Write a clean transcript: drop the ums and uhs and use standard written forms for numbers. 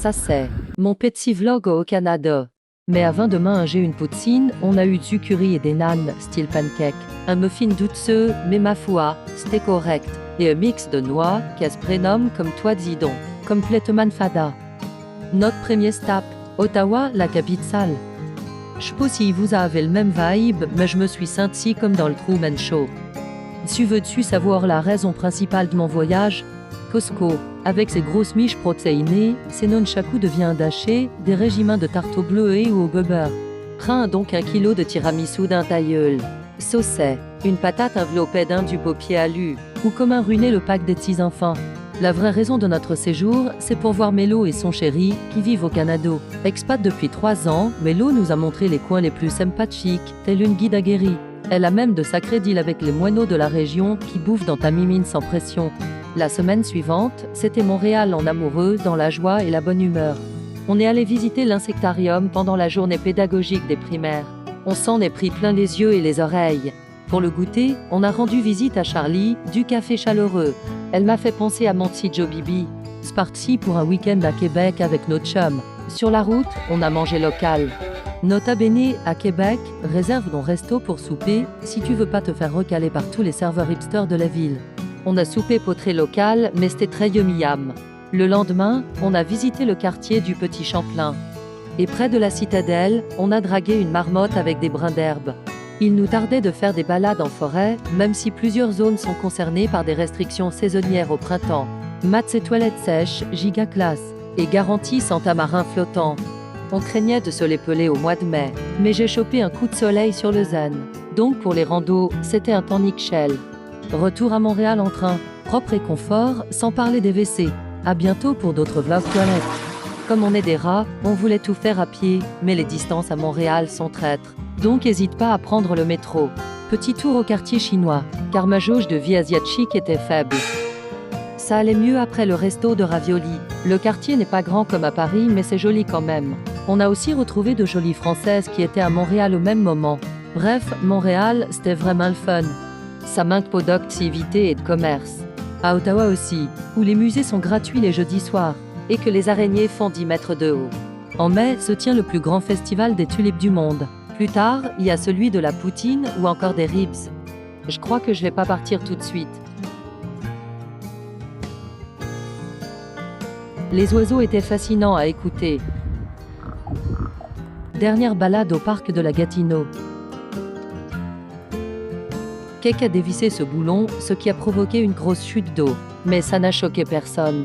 Ça c'est mon petit vlog au Canada. Mais avant de manger une poutine, on a eu du curry et des nanes, style pancake. Un muffin douceux, mais ma foi, c'était correct. Et un mix de noix, qui se prénomme comme toi dis donc, complètement fada. Notre premier stop, Ottawa, la capitale. Je sais pas si vous avez le même vibe, mais je me suis senti comme dans le Truman Show. Tu veux-tu savoir la raison principale de mon voyage? Costco, avec ses grosses miches protéinées, ses nunchakus de viande hachée, des régiments de tarte au bleuet ou au beurre. Prends donc 1 kilo de tiramisu d'un tailleul. Saucet, une patate enveloppée d'un du paupier alu, ou comment ruiner le pack des petits enfants. La vraie raison de notre séjour, c'est pour voir Mélo et son chéri, qui vivent au Canada. Expat depuis 3 ans, Mélo nous a montré les coins les plus sympathiques, telle une guide aguerrie. Elle a même de sacrés deals avec les moineaux de la région qui bouffent dans ta mimine sans pression. La semaine suivante, c'était Montréal en amoureux, dans la joie et la bonne humeur. On est allé visiter l'insectarium pendant la journée pédagogique des primaires. On s'en est pris plein les yeux et les oreilles. Pour le goûter, on a rendu visite à Charlie, du café chaleureux. Elle m'a fait penser à mon petit Joe Bibi. C'est parti pour un week-end à Québec avec nos chums. Sur la route, on a mangé local. Nota bene, à Québec, réserve ton resto pour souper, si tu veux pas te faire recaler par tous les serveurs hipsters de la ville. On a soupé potré local, mais c'était très yum. Le lendemain, on a visité le quartier du Petit Champlain. Et près de la citadelle, on a dragué une marmotte avec des brins d'herbe. Il nous tardait de faire des balades en forêt, même si plusieurs zones sont concernées par des restrictions saisonnières au printemps. Mats et toilettes sèches, giga classe, et garantie sans tamarin flottant. On craignait de se les peler au mois de mai, mais j'ai chopé un coup de soleil sur le zen. Donc pour les randos, c'était un temps nickel. Retour à Montréal en train, propre et confort, sans parler des WC. À bientôt pour d'autres vlogs toilettes. Comme on est des rats, on voulait tout faire à pied, mais les distances à Montréal sont traîtres. Donc hésite pas à prendre le métro. Petit tour au quartier chinois, car ma jauge de vie asiatique était faible. Ça allait mieux après le resto de ravioli. Le quartier n'est pas grand comme à Paris, mais c'est joli quand même. On a aussi retrouvé de jolies Françaises qui étaient à Montréal au même moment. Bref, Montréal, c'était vraiment le fun. Ça manque pas d'activité et de commerce. À Ottawa aussi, où les musées sont gratuits les jeudis soirs, et que les araignées font 10 mètres de haut. En mai se tient le plus grand festival des tulipes du monde. Plus tard, il y a celui de la poutine ou encore des ribs. Je crois que je vais pas partir tout de suite. Les oiseaux étaient fascinants à écouter. Dernière balade au parc de la Gatineau. Kek a dévissé ce boulon, ce qui a provoqué une grosse chute d'eau. Mais ça n'a choqué personne.